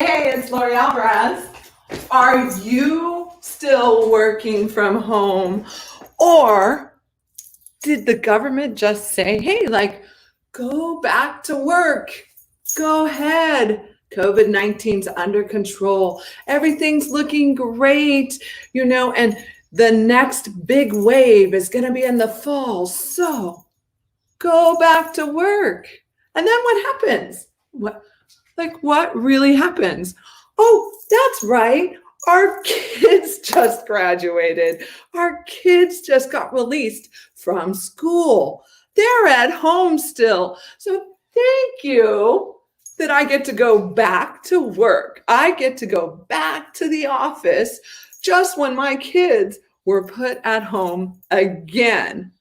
Hey, it's Lori Alvarez. Are you still working from home? Or did the government just say, hey, go back to work? Go ahead. COVID-19's under control. Everything's looking great, and the next big wave is going to be in the fall. So go back to work. And then what happens? What really happens? Oh, that's right. Our kids just graduated. Our kids just got released from school. They're at home still. So thank you that I get to go back to work. I get to go back to the office just when my kids were put at home again.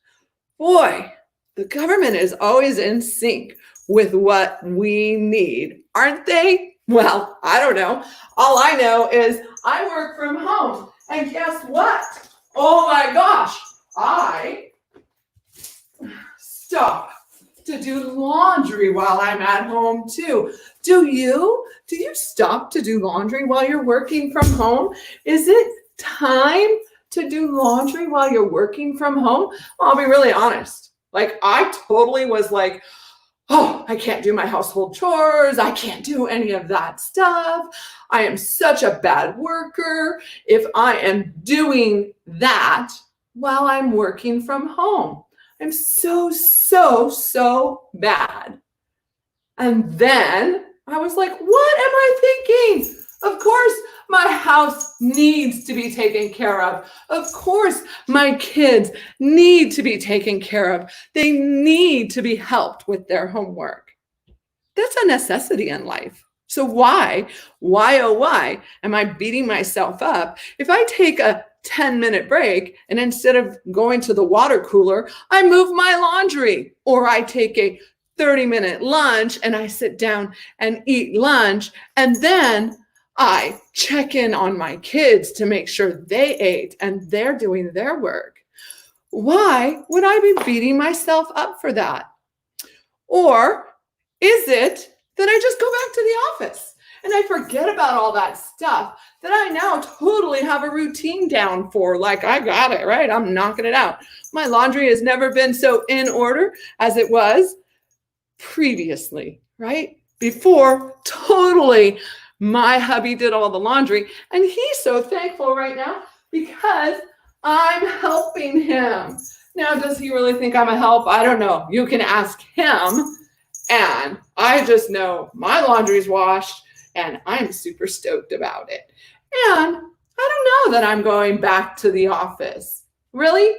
Boy, the government is always in sync with what we need, aren't they? Well, I don't know. All I know is I work from home. And guess what? Oh my gosh, I stop to do laundry while I'm at home too. Do you? Do you stop to do laundry while you're working from home? Is it time to do laundry while you're working from home? Well, I'll be really honest. I totally was like, oh, I can't do my household chores. I can't do any of that stuff. I am such a bad worker if I am doing that while I'm working from home. I'm so bad. And then I was like, what am I thinking? Of course, my house needs to be taken care of. Of course, my kids need to be taken care of. They need to be helped with their homework. That's a necessity in life. So why am I beating myself up if I take a 10-minute break and instead of going to the water cooler, I move my laundry, or I take a 30-minute lunch and I sit down and eat lunch, and then I check in on my kids to make sure they ate and they're doing their work. Why would I be beating myself up for that? Or is it that I just go back to the office and I forget about all that stuff that I now totally have a routine down for? I got it, right? I'm knocking it out. My laundry has never been so in order as it was previously, right? Before, totally. My hubby did all the laundry, and he's so thankful right now because I'm helping him. Now, does he really think I'm a help? I don't know. You can ask him. And I just know my laundry's washed, and I'm super stoked about it. And I don't know that I'm going back to the office. Really?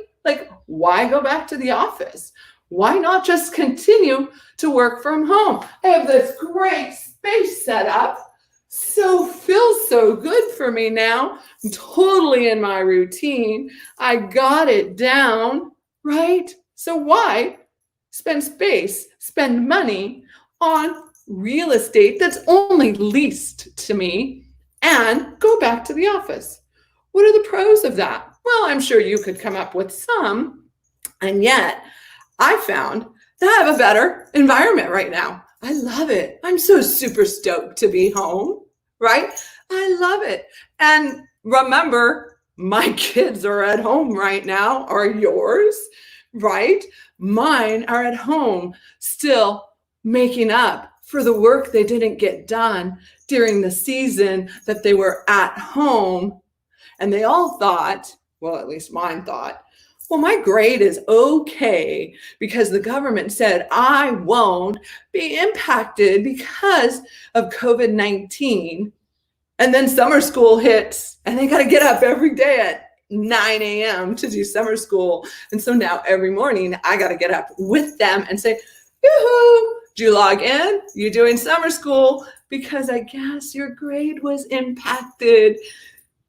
Why go back to the office? Why not just continue to work from home? I have this great space set up. So feels so good for me now. I'm totally in my routine. I got it down, right? So why spend money on real estate that's only leased to me and go back to the office? What are the pros of that? Well, I'm sure you could come up with some. And yet I found that I have a better environment right now. I love it. I'm so super stoked to be home, right? I love it. And remember, my kids are at home right now. Are yours, right? Mine are at home still making up for the work they didn't get done during the season that they were at home. And they all thought, well, at least mine thought, well, my grade is okay because the government said I won't be impacted because of COVID-19. And then summer school hits and they got to get up every day at 9 a.m. to do summer school. And so now every morning I got to get up with them and say, yoo-hoo, did you log in? You doing summer school? Because I guess your grade was impacted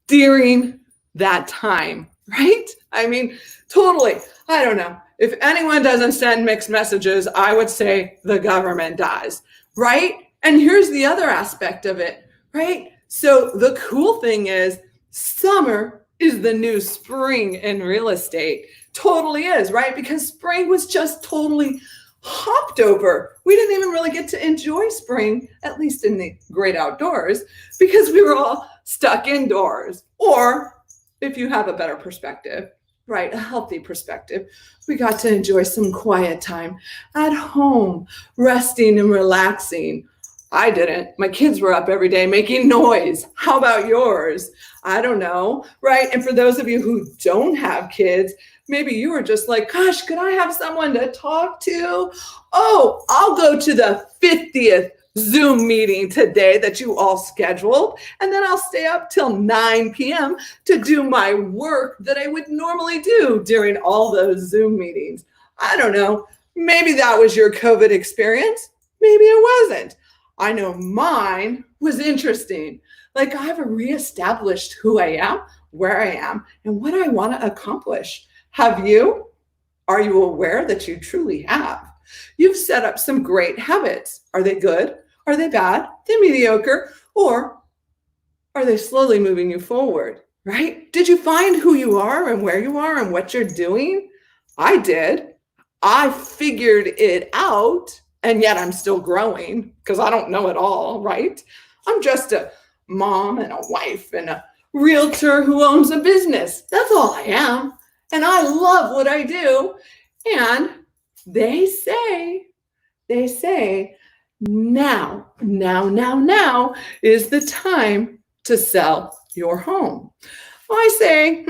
during that time, right? I mean, totally. I don't know. If anyone doesn't send mixed messages, I would say the government does, right? And here's the other aspect of it, right? So the cool thing is summer is the new spring in real estate. Totally is, right? Because spring was just totally hopped over. We didn't even really get to enjoy spring, at least in the great outdoors, because we were all stuck indoors. Or if you have a better perspective, right, a healthy perspective, we got to enjoy some quiet time at home, resting and relaxing. I didn't. My kids were up every day making noise. How about yours? I don't know, right? And for those of you who don't have kids, maybe you were just like, gosh, could I have someone to talk to? Oh, I'll go to the 50th Zoom meeting today that you all scheduled, and then I'll stay up till 9 p.m. to do my work that I would normally do during all those Zoom meetings. I don't know. Maybe that was your COVID experience. Maybe it wasn't. I know mine was interesting. Like, I've reestablished who I am, where I am, and what I want to accomplish. Have you? Are you aware that you truly have? You've set up some great habits. Are they good? Are they bad? Are they mediocre? Or are they slowly moving you forward, right? Did you find who you are and where you are and what you're doing? I did. I figured it out, and yet I'm still growing because I don't know it all, right? I'm just a mom and a wife and a realtor who owns a business. That's all I am. And I love what I do. And they say, now is the time to sell your home. I say,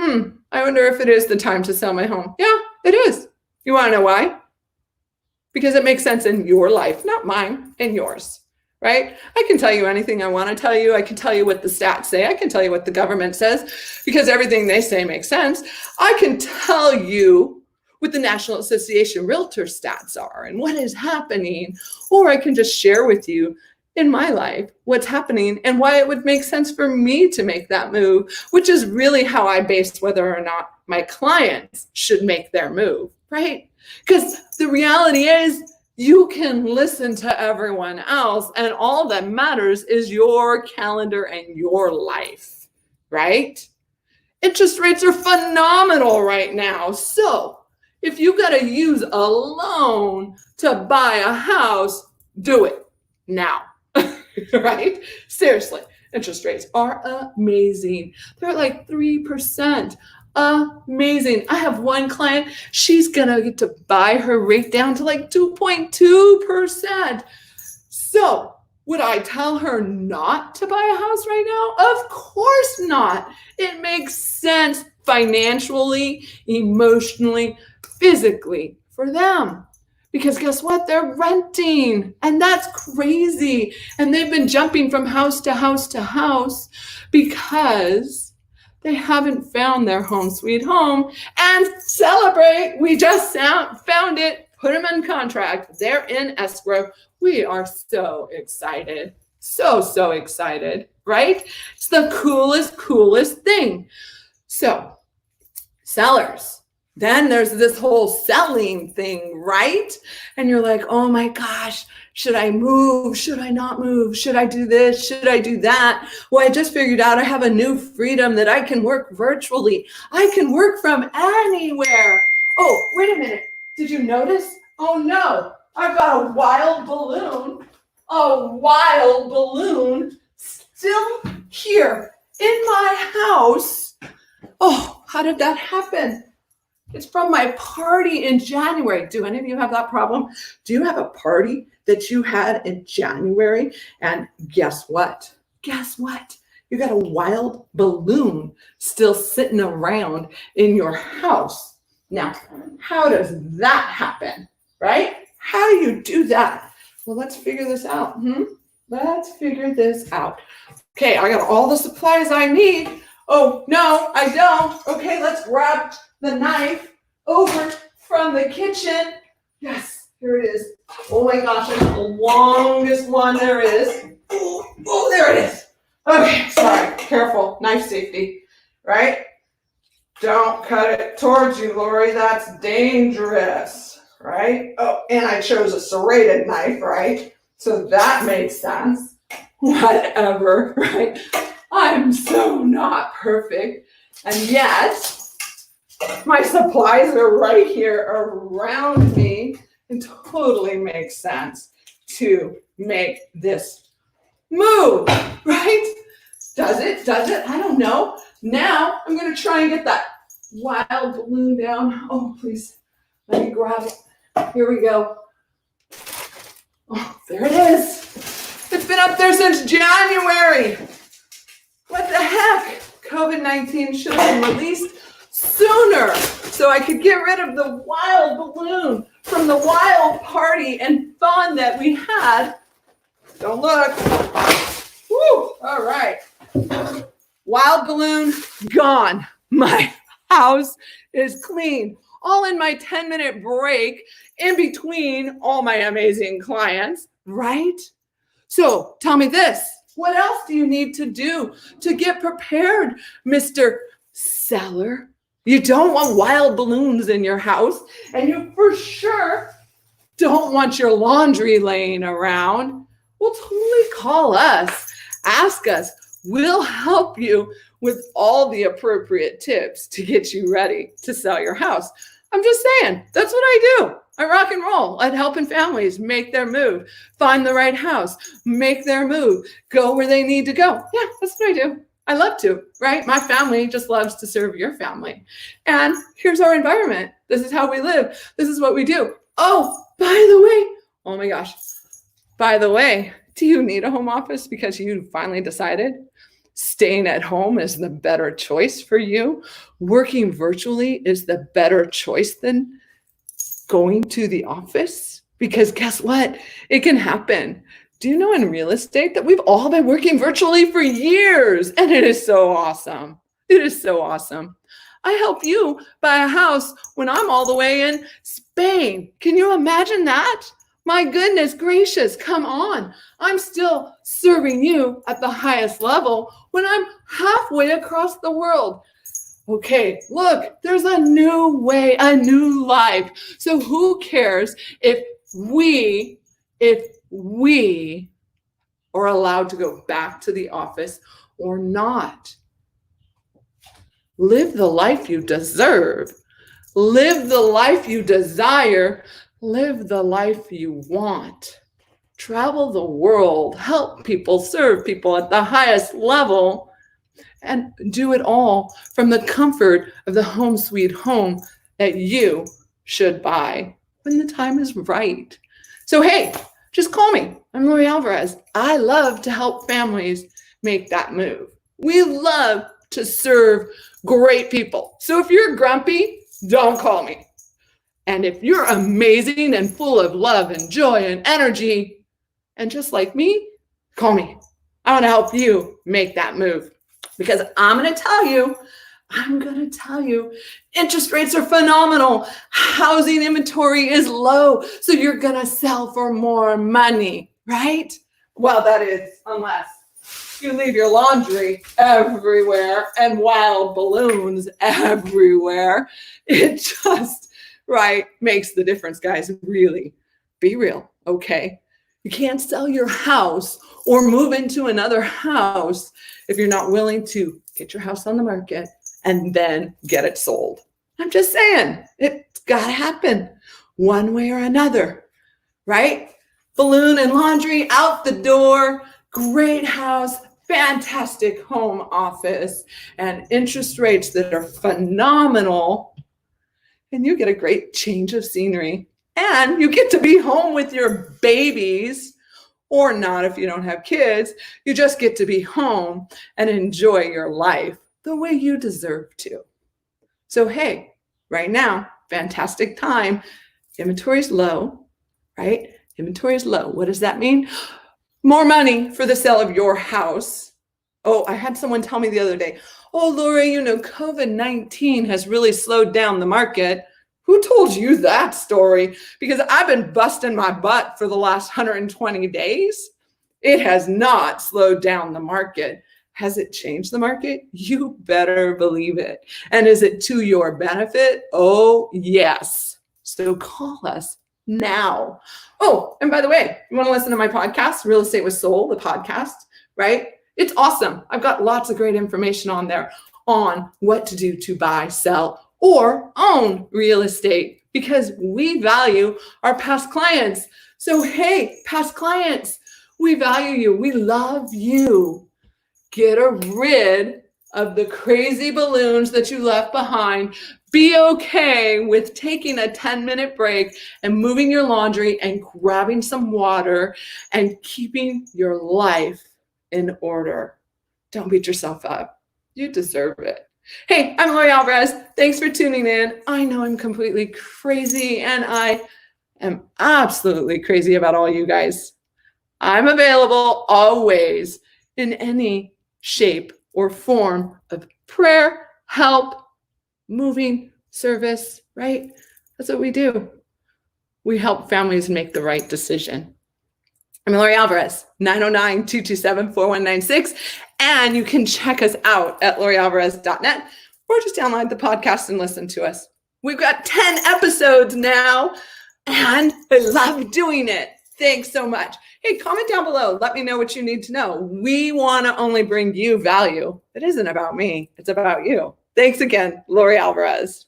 I wonder if it is the time to sell my home. Yeah, it is. You want to know why? Because it makes sense in your life, not mine, in yours, right? I can tell you anything I want to tell you. I can tell you what the stats say. I can tell you what the government says because everything they say makes sense. I can tell you what the National Association Realtor stats are and what is happening, or I can just share with you in my life what's happening and why it would make sense for me to make that move, which is really how I base whether or not my clients should make their move, right? Because the reality is you can listen to everyone else and all that matters is your calendar and your life, right? Interest rates are phenomenal right now. So if you got to use a loan to buy a house, do it now, right? Seriously, interest rates are amazing. They're at like 3%. Amazing. I have one client, she's going to get to buy her rate down to like 2.2%. So would I tell her not to buy a house right now? Of course not. It makes sense financially, emotionally, physically for them. Because guess what? They're renting, and that's crazy. And they've been jumping from house to house to house because they haven't found their home sweet home. And celebrate, we just found it, put them in contract. They're in escrow. We are so excited. So excited, right? It's the coolest thing. So, sellers. Then there's this whole selling thing, right? And you're like, oh my gosh, should I move? Should I not move? Should I do this? Should I do that? Well, I just figured out I have a new freedom that I can work virtually. I can work from anywhere. Oh, wait a minute. Did you notice? Oh no, I've got a wild balloon still here in my house. Oh, how did that happen? It's from my party in January. Do any of you have that problem? Do you have a party that you had in January? And guess what? You got a wild balloon still sitting around in your house. Now, how does that happen, right? How do you do that? Well, let's figure this out. Let's figure this out. Okay, I got all the supplies I need. Oh, no, I don't. Okay, let's grab the knife over from the kitchen. Yes, here it is. Oh my gosh, it's the longest one there is. Oh, there it is. Okay, sorry, careful, knife safety, right? Don't cut it towards you, Lori, that's dangerous, right? Oh, and I chose a serrated knife, right? So that makes sense. Whatever, right? I'm so not perfect. And yet, my supplies are right here around me. It totally makes sense to make this move, right? Does it? Does it? I don't know. Now I'm going to try and get that wild balloon down. Oh, please, let me grab it. Here we go. Oh, there it is. It's been up there since January. What the heck? COVID-19 should have been released sooner so I could get rid of the wild balloon from the wild party and fun that we had. Don't look. Woo, all right. Wild balloon gone. My house is clean. All in my 10-minute break in between all my amazing clients, right? So tell me this. What else do you need to do to get prepared, Mr. Seller? You don't want wild balloons in your house, and you for sure don't want your laundry laying around. Well, totally call us. Ask us. We'll help you with all the appropriate tips to get you ready to sell your house. I'm just saying, that's what I do. I rock and roll at helping families make their move, find the right house, make their move, go where they need to go. Yeah, that's what I do. I love to, right? My family just loves to serve your family. And here's our environment. This is how we live. This is what we do. Oh, by the way, oh my gosh. By the way, do you need a home office because you finally decided staying at home is the better choice for you? Working virtually is the better choice than going to the office? Because guess what? It can happen. Do you know in real estate that we've all been working virtually for years? And it is so awesome. It is so awesome. I help you buy a house when I'm all the way in Spain. Can you imagine that? My goodness gracious, come on. I'm still serving you at the highest level when I'm halfway across the world. Okay, look, there's a new way, a new life. So who cares if we are allowed to go back to the office or not? Live the life you deserve. Live the life you desire. Live the life you want. Travel the world, help people, serve people at the highest level, and do it all from the comfort of the home sweet home that you should buy when the time is right. So, hey, just call me. I'm Lori Alvarez. I love to help families make that move. We love to serve great people. So if you're grumpy, don't call me. And if you're amazing and full of love and joy and energy, and just like me, call me. I want to help you make that move because I'm going to tell you, interest rates are phenomenal. Housing inventory is low. So you're going to sell for more money, right? Well, that is, unless you leave your laundry everywhere and wild balloons everywhere. It just, right, makes the difference, guys. Really, be real, okay? You can't sell your house or move into another house if you're not willing to get your house on the market and then get it sold. I'm just saying, it's got to happen one way or another, right? Balloon and laundry out the door, great house, fantastic home office, and interest rates that are phenomenal. And you get a great change of scenery. And you get to be home with your babies, or not if you don't have kids. You just get to be home and enjoy your life the way you deserve to. So, hey, right now, fantastic time. Inventory is low, right? Inventory is low. What does that mean? More money for the sale of your house. Oh, I had someone tell me the other day, oh, Lori, COVID-19 has really slowed down the market. Who told you that story? Because I've been busting my butt for the last 120 days. It has not slowed down the market. Has it changed the market? You better believe it. And is it to your benefit? Oh, yes. So call us now. Oh, and by the way, you want to listen to my podcast, Real Estate with Soul, the podcast, right? It's awesome. I've got lots of great information on there on what to do to buy, sell, or own real estate because we value our past clients. So, hey, past clients, we value you. We love you. Get rid of the crazy balloons that you left behind. Be okay with taking a 10-minute break and moving your laundry and grabbing some water and keeping your life in order. Don't beat yourself up. You deserve it. Hey, I'm Lori Alvarez. Thanks for tuning in. I know I'm completely crazy, and I am absolutely crazy about all you guys. I'm available always in any shape or form of prayer, help, moving, service, right? That's what we do. We help families make the right decision. I'm Lori Alvarez, 909-227-4196. And you can check us out at lorialvarez.net or just download the podcast and listen to us. We've got 10 episodes now, and I love doing it. Thanks so much. Hey, comment down below. Let me know what you need to know. We want to only bring you value. It isn't about me. It's about you. Thanks again, Lori Alvarez.